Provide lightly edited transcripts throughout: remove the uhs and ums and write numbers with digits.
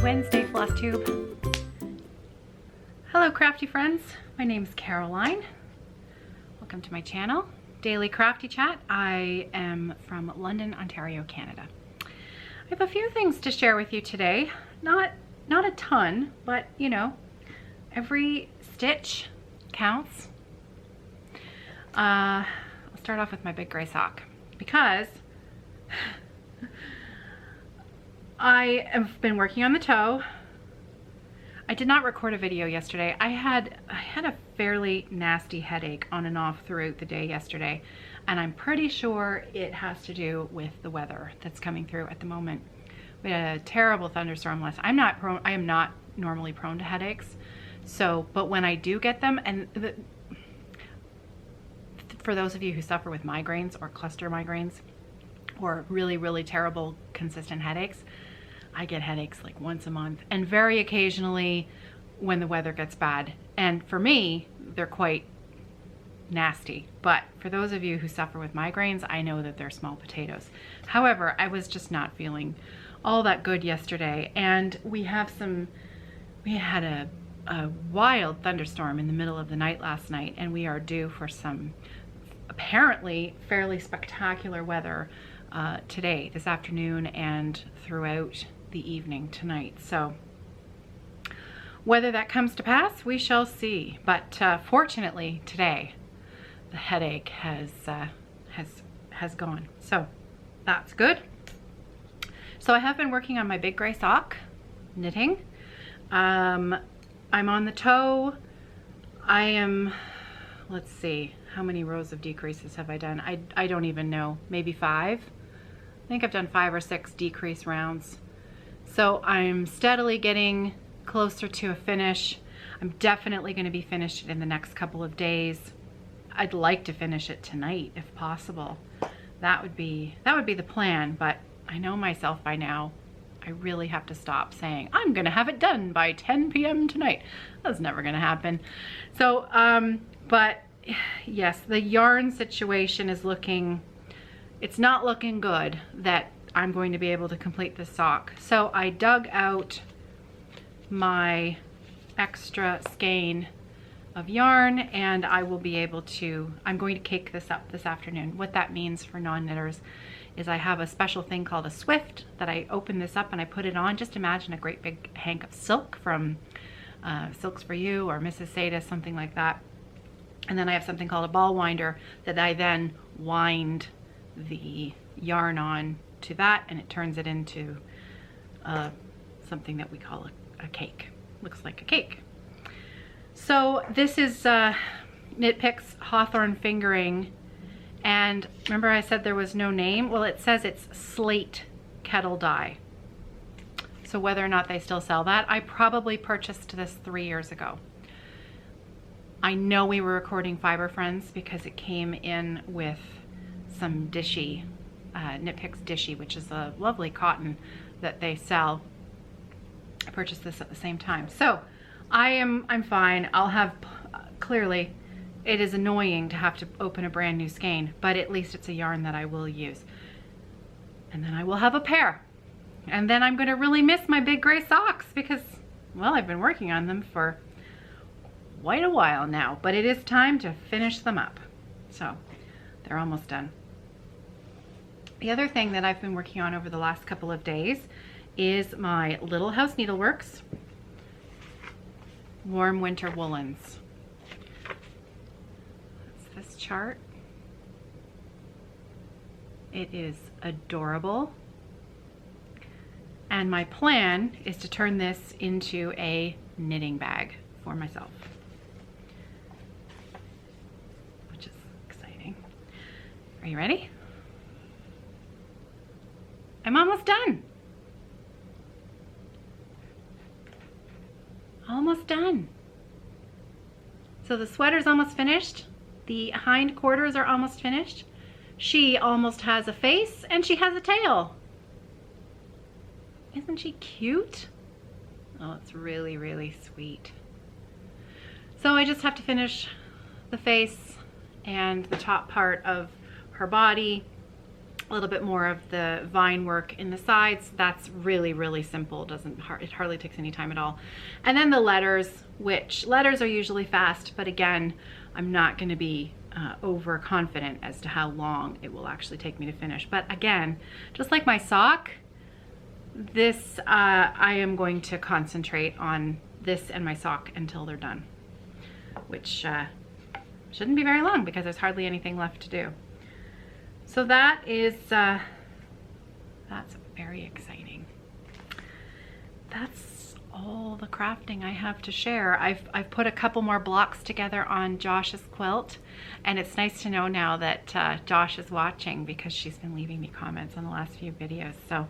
Wednesday, Flosstube. Hello crafty friends, my name is Caroline. Welcome to my channel, Daily Crafty Chat. I am from London, Ontario, Canada. I have a few things to share with you today. Not a ton, but you know, every stitch counts. I'll start off with my big gray sock because I have been working on the toe. I did not record a video yesterday. I had a fairly nasty headache on and off throughout the day yesterday, and I'm pretty sure it has to do with the weather that's coming through at the moment. We had a terrible thunderstorm last. I am not normally prone to headaches, but when I do get them, and for those of you who suffer with migraines or cluster migraines or really terrible consistent headaches, I get headaches like once a month and very occasionally when the weather gets bad. And for me, they're quite nasty. But for those of you who suffer with migraines, I know that they're small potatoes. However, I was just not feeling all that good yesterday. And we had a wild thunderstorm in the middle of the night last night, and we are due for some apparently fairly spectacular weather today, this afternoon, and throughout the evening tonight. So whether that comes to pass, we shall see. But fortunately today the headache has gone, so that's good. So I have been working on my big gray sock knitting. I'm on the toe. Let's see, how many rows of decreases have I done? I don't even know, maybe 5. I think I've done 5 or 6 decrease rounds. So I'm steadily getting closer to a finish. I'm definitely going to be finished in the next couple of days. I'd like to finish it tonight if possible. That would be the plan, but I know myself by now. I really have to stop saying I'm going to have it done by 10 p.m. tonight. That's never going to happen. So, but yes, the yarn situation is it's not looking good that I'm going to be able to complete this sock. So I dug out my extra skein of yarn, and I will be able to, I'm going to cake this up this afternoon. What that means for non-knitters is I have a special thing called a Swift that I open this up and I put it on. Just imagine a great big hank of silk from Silks for You or Mrs. Sadis, something like that. And then I have something called a ball winder that I then wind the yarn on to that, and it turns it into something that we call a cake. Looks like a cake. So this is Knit Picks Hawthorne Fingering, and remember I said there was no name? Well, it says it's slate kettle dye. So whether or not they still sell that, I probably purchased this 3 years ago. I know we were recording Fiber Friends because it came in with some Dishy, Knit Picks Dishy, which is a lovely cotton that they sell. I purchased this at the same time. So I'm fine. I'll have, clearly it is annoying to have to open a brand new skein, but at least it's a yarn that I will use. And then I will have a pair. And then I'm going to really miss my big gray socks because, well, I've been working on them for quite a while now, but it is time to finish them up. So they're almost done. The other thing that I've been working on over the last couple of days is my Little House Needleworks Warm Winter Woolens. That's this chart. It is adorable. And my plan is to turn this into a knitting bag for myself, which is exciting. Are you ready? I'm almost done. Almost done. So the sweater's almost finished. The hind quarters are almost finished. She almost has a face and she has a tail. Isn't she cute? Oh, it's really sweet. So I just have to finish the face and the top part of her body. little bit more of the vine work in the sides. That's really, really simple. It hardly takes any time at all. And then the letters, which letters are usually fast, but again, I'm not going to be overconfident as to how long it will actually take me to finish. But again, just like my sock, this I am going to concentrate on this and my sock until they're done, which shouldn't be very long because there's hardly anything left to do. So that is that's very exciting. That's all the crafting I have to share. I've put a couple more blocks together on Josh's quilt, and it's nice to know now that Josh is watching because she's been leaving me comments on the last few videos. So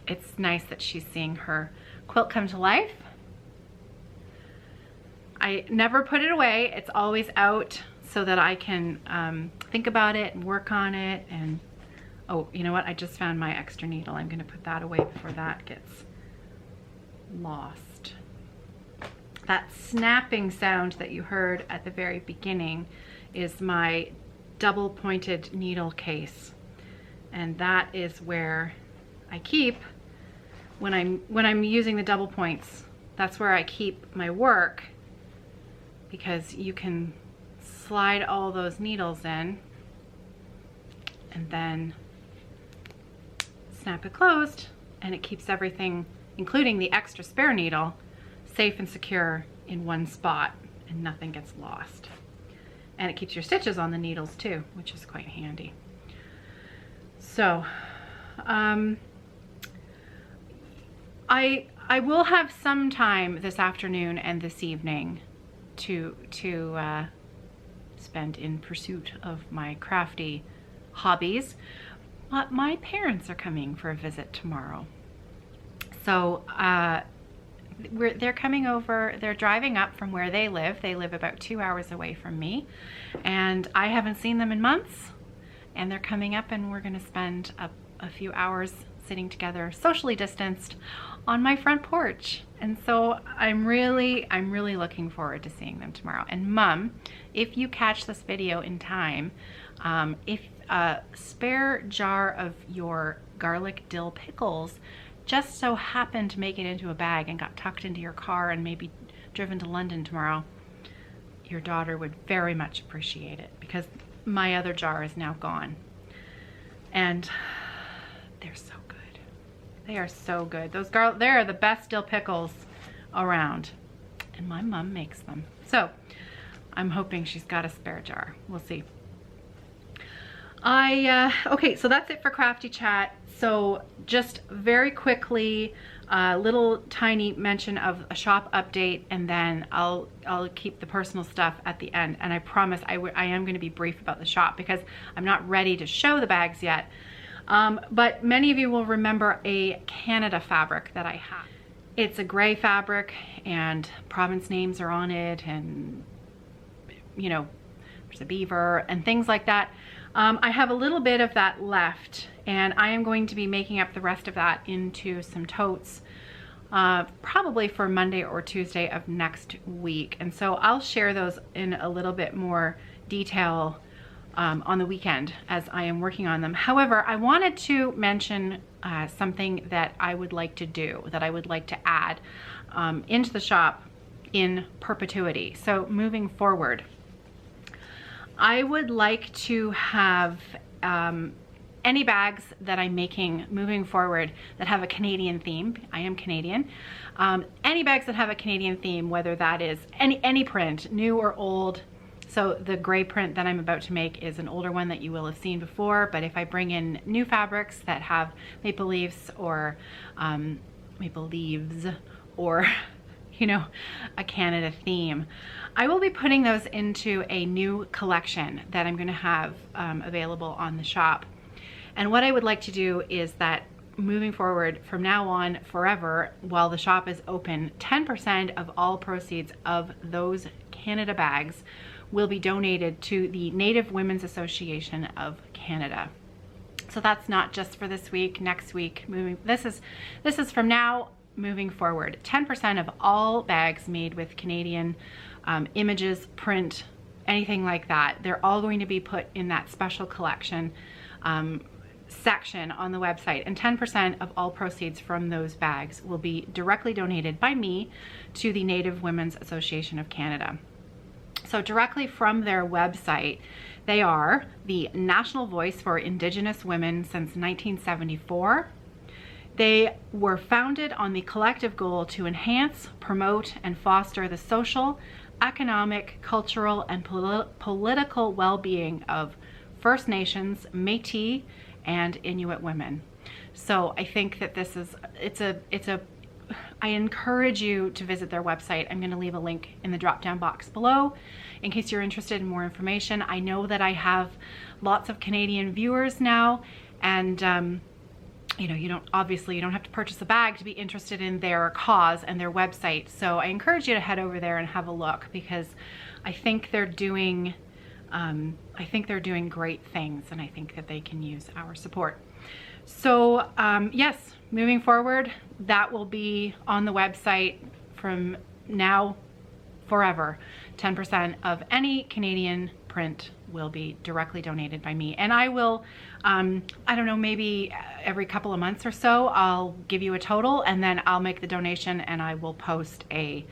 it's nice that she's seeing her quilt come to life. I never put it away. It's always out so that I can think about it and work on it. And oh, you know what? I just found my extra needle. I'm going to put that away before that gets lost. That snapping sound that you heard at the very beginning is my double pointed needle case, and that is where I keep when I'm using the double points. That's where I keep my work, because you can slide all those needles in and then snap it closed, and it keeps everything, including the extra spare needle, safe and secure in one spot, and nothing gets lost. And it keeps your stitches on the needles too, which is quite handy. So I will have some time this afternoon and this evening to spend in pursuit of my crafty hobbies. But my parents are coming for a visit tomorrow. So they're coming over. They're driving up from where they live. They live about 2 hours away from me, and I haven't seen them in months. And they're coming up, and we're going to spend a few hours sitting together, socially distanced, on my front porch. And so I'm really looking forward to seeing them tomorrow. And Mom, if you catch this video in time, if a spare jar of your garlic dill pickles just so happened to make it into a bag and got tucked into your car and maybe driven to London tomorrow, your daughter would very much appreciate it, because my other jar is now gone. And they're so good. They are so good. They are the best dill pickles around, and my mom makes them. So I'm hoping she's got a spare jar. We'll see. Okay, so that's it for Crafty Chat. So just very quickly, a little tiny mention of a shop update, and then I'll keep the personal stuff at the end. And I promise I am going to be brief about the shop because I'm not ready to show the bags yet. But many of you will remember a Canada fabric that I have. It's a gray fabric, and province names are on it, and you know, there's a beaver and things like that. I have a little bit of that left, and I am going to be making up the rest of that into some totes, probably for Monday or Tuesday of next week. And so I'll share those in a little bit more detail on the weekend as I am working on them. However, I wanted to mention something that I would like to do, that I would like to add into the shop in perpetuity. So moving forward, I would like to have any bags that I'm making moving forward that have a Canadian theme. I am Canadian. Any bags that have a Canadian theme, whether that is any print, new or old. So the gray print that I'm about to make is an older one that you will have seen before, but if I bring in new fabrics that have maple leaves or you know, a Canada theme, I will be putting those into a new collection that I'm going to have available on the shop. And what I would like to do is that moving forward from now on forever, while the shop is open, 10% of all proceeds of those Canada bags will be donated to the Native Women's Association of Canada. So that's not just for this week, next week, this is from now moving forward. 10% of all bags made with Canadian images, print, anything like that, they're all going to be put in that special collection section on the website, and 10% of all proceeds from those bags will be directly donated by me to the Native Women's Association of Canada. So directly from their website, they are the national voice for Indigenous women since 1974. They were founded on the collective goal to enhance, promote, and foster the social, economic, cultural, and political well-being of First Nations, Métis, and Inuit women. So I think that this is, I encourage you to visit their website. I'm going to leave a link in the drop-down box below in case you're interested in more information. I know that I have lots of Canadian viewers now, and you know, you don't have to purchase a bag to be interested in their cause and their website. So I encourage you to head over there and have a look, because I think they're doing great things, and I think that they can use our support. So yes, moving forward, that will be on the website from now forever. 10% of any Canadian print will be directly donated by me. And I will, I don't know, maybe every couple of months or so, I'll give you a total, and then I'll make the donation, and I will post a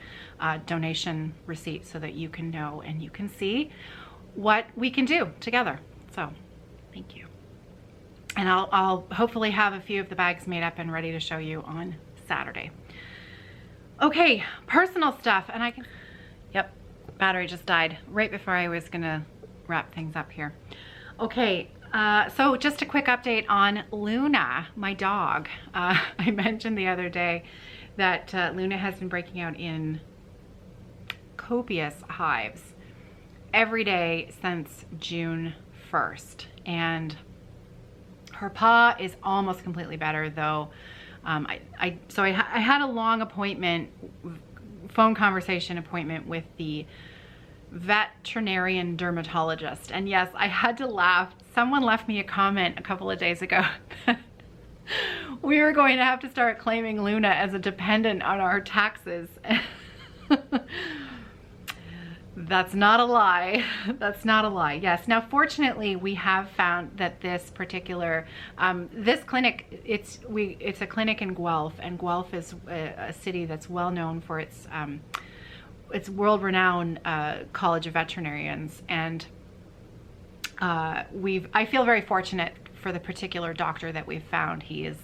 donation receipt so that you can know and you can see what we can do together. So thank you. And I'll hopefully have a few of the bags made up and ready to show you on Saturday. Okay, personal stuff, and yep, battery just died right before I was gonna wrap things up here. Okay, so just a quick update on Luna, my dog. I mentioned the other day that Luna has been breaking out in copious hives every day since June 1st, and her paw is almost completely better, though. So I had a long phone conversation appointment with the veterinarian dermatologist, and yes, I had to laugh. Someone left me a comment a couple of days ago that we were going to have to start claiming Luna as a dependent on our taxes. That's not a lie. That's not a lie. Yes. Now, fortunately, we have found that this particular, this clinic, it's a clinic in Guelph, and Guelph is a city that's well known for its world-renowned College of Veterinarians, and I feel very fortunate for the particular doctor that we've found. He is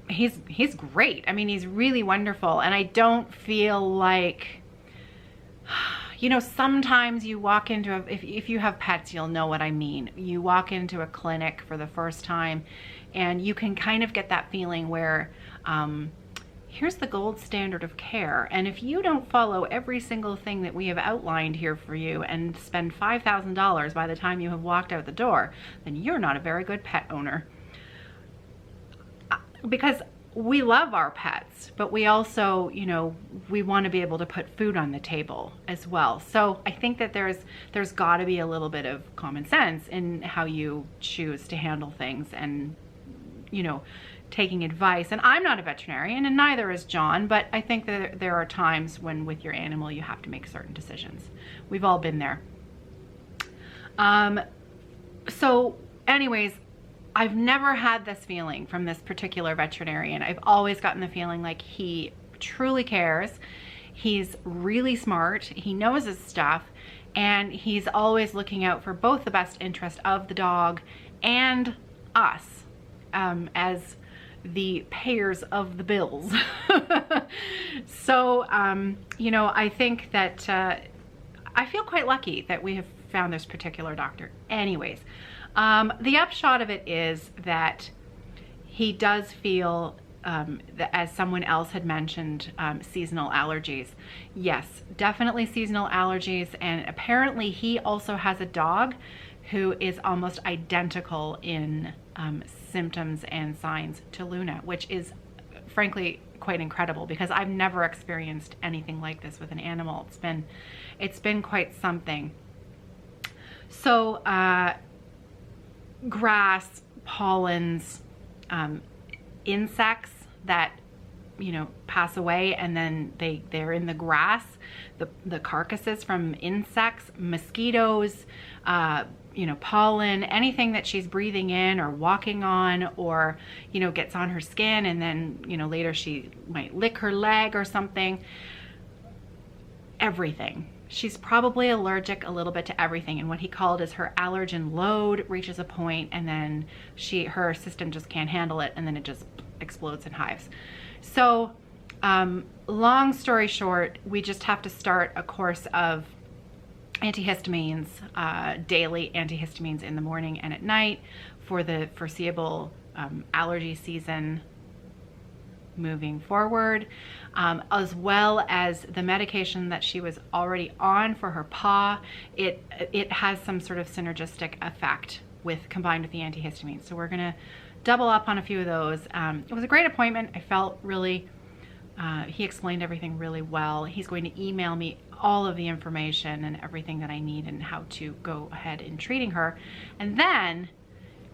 he's great. I mean, he's really wonderful, and I don't feel like, you know, sometimes you walk into if you have pets, you'll know what I mean. You walk into a clinic for the first time, and you can kind of get that feeling where here's the gold standard of care, and if you don't follow every single thing that we have outlined here for you and spend $5,000 by the time you have walked out the door, then you're not a very good pet owner. Because we love our pets, but we also, you know, we want to be able to put food on the table as well. So I think that there's got to be a little bit of common sense in how you choose to handle things, and, you know, taking advice. And I'm not a veterinarian, and neither is John, but I think that there are times when with your animal you have to make certain decisions. We've all been there. So anyways, I've never had this feeling from this particular veterinarian. I've always gotten the feeling like he truly cares. He's really smart. He knows his stuff, and he's always looking out for both the best interest of the dog and us as the payers of the bills. So, you know, I think that I feel quite lucky that we have found this particular doctor. Anyways, the upshot of it is that he does feel, that, as someone else had mentioned, seasonal allergies. Yes, definitely seasonal allergies, and apparently he also has a dog who is almost identical in symptoms and signs to Luna, which is frankly quite incredible, because I've never experienced anything like this with an animal. It's been quite something. So grass, pollens, insects that, you know, pass away, and then they're in the grass, the carcasses from insects, mosquitoes, pollen, anything that she's breathing in or walking on, or, gets on her skin, and then, later she might lick her leg or something. Everything. She's probably allergic a little bit to everything, and what he called is her allergen load reaches a point, and then her system just can't handle it, and then it just explodes in hives. So long story short, we just have to start a course of antihistamines, daily antihistamines in the morning and at night for the foreseeable allergy season moving forward, as well as the medication that she was already on for her paw. It has some sort of synergistic effect combined with the antihistamines. So we're gonna double up on a few of those. It was a great appointment. I felt really, he explained everything really well. He's going to email me all of the information and everything that I need and how to go ahead in treating her. And then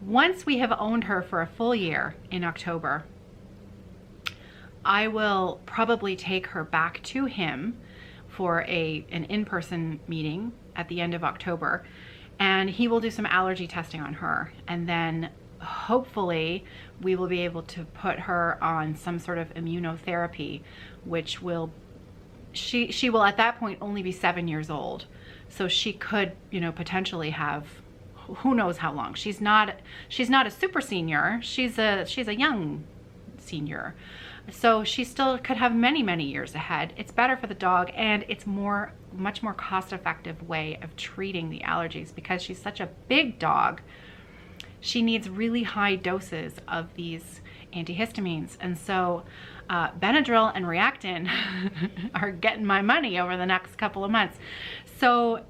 once we have owned her for a full year in October, I will probably take her back to him for an in-person meeting at the end of October, and he will do some allergy testing on her, and then hopefully we will be able to put her on some sort of immunotherapy, which will, she will at that point only be 7 years old, so she could, potentially have who knows how long. She's not a super senior, she's a young senior, so she still could have many years ahead. It's better for the dog, and it's much more cost-effective way of treating the allergies, because she's such a big dog. She needs really high doses of these antihistamines, and so Benadryl and Reactin are getting my money over the next couple of months. So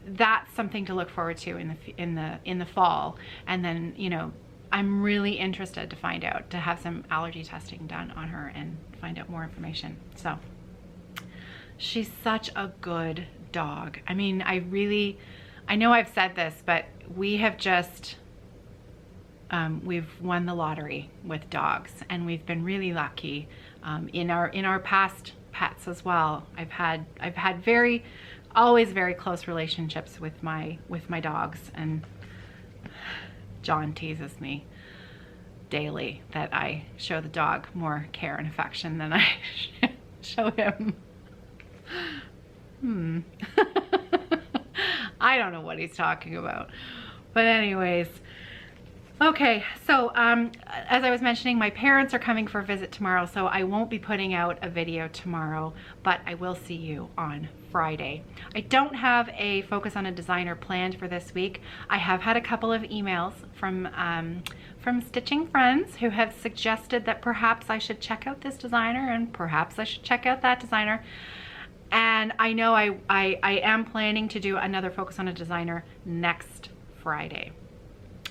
that's something to look forward to in the fall. And then, I'm really interested to have some allergy testing done on her and find out more information. So she's such a good dog. I mean, I know I've said this, but we have just, we've won the lottery with dogs, and we've been really lucky in our past pets as well. I've had always very close relationships with my dogs, and John teases me daily that I show the dog more care and affection than I show him. I don't know what he's talking about. But anyways, okay, so as I was mentioning, my parents are coming for a visit tomorrow, so I won't be putting out a video tomorrow, but I will see you on Friday. I don't have a focus on a designer planned for this week. I have had a couple of emails from stitching friends who have suggested that perhaps I should check out this designer and perhaps I should check out that designer. And I know I am planning to do another focus on a designer next Friday.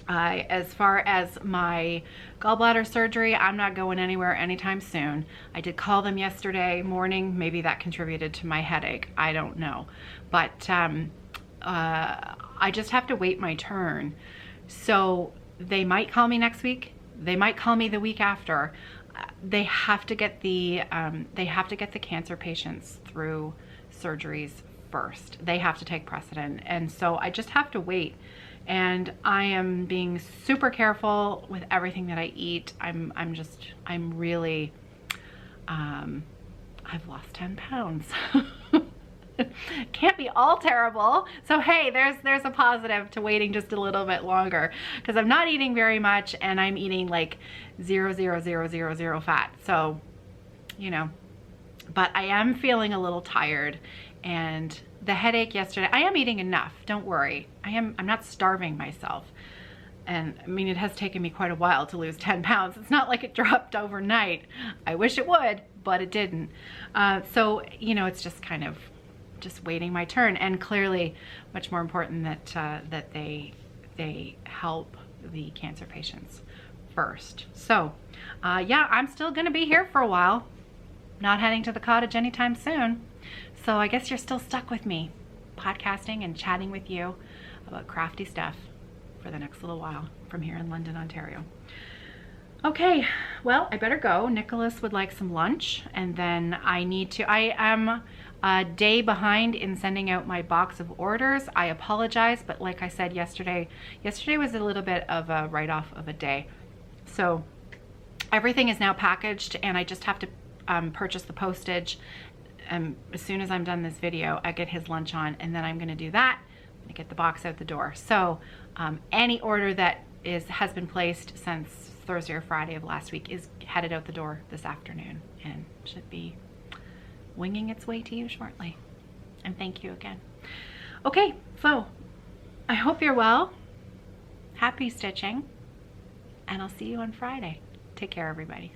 As far as my gallbladder surgery, I'm not going anywhere anytime soon. I did call them yesterday morning. Maybe that contributed to my headache. I don't know. But I just have to wait my turn. So they might call me next week. They might call me the week after. They have to get the cancer patients through surgeries first. They have to take precedent, and so I just have to wait. And I am being super careful with everything that I eat. I'm really I've lost 10 pounds. Can't be all terrible. So hey, there's a positive to waiting just a little bit longer, because I'm not eating very much and I'm eating like 0.0000 fat. So, but I am feeling a little tired, and the headache yesterday, I am eating enough, don't worry. I'm not starving myself. And I mean, it has taken me quite a while to lose 10 pounds. It's not like it dropped overnight. I wish it would, but it didn't. So, it's just kind of just waiting my turn, and clearly much more important that they help the cancer patients first. So yeah, I'm still gonna be here for a while, not heading to the cottage anytime soon. So I guess you're still stuck with me, podcasting and chatting with you about crafty stuff for the next little while from here in London, Ontario. Okay, well, I better go. Nicholas would like some lunch, and then I am a day behind in sending out my box of orders. I apologize, but like I said yesterday was a little bit of a write-off of a day. So everything is now packaged, and I just have to purchase the postage. As soon as I'm done this video, I get his lunch on, and then I'm gonna do that and get the box out the door. So any order that has been placed since Thursday or Friday of last week is headed out the door this afternoon and should be winging its way to you shortly. And thank you again. Okay, so I hope you're well. Happy stitching, and I'll see you on Friday. Take care, everybody.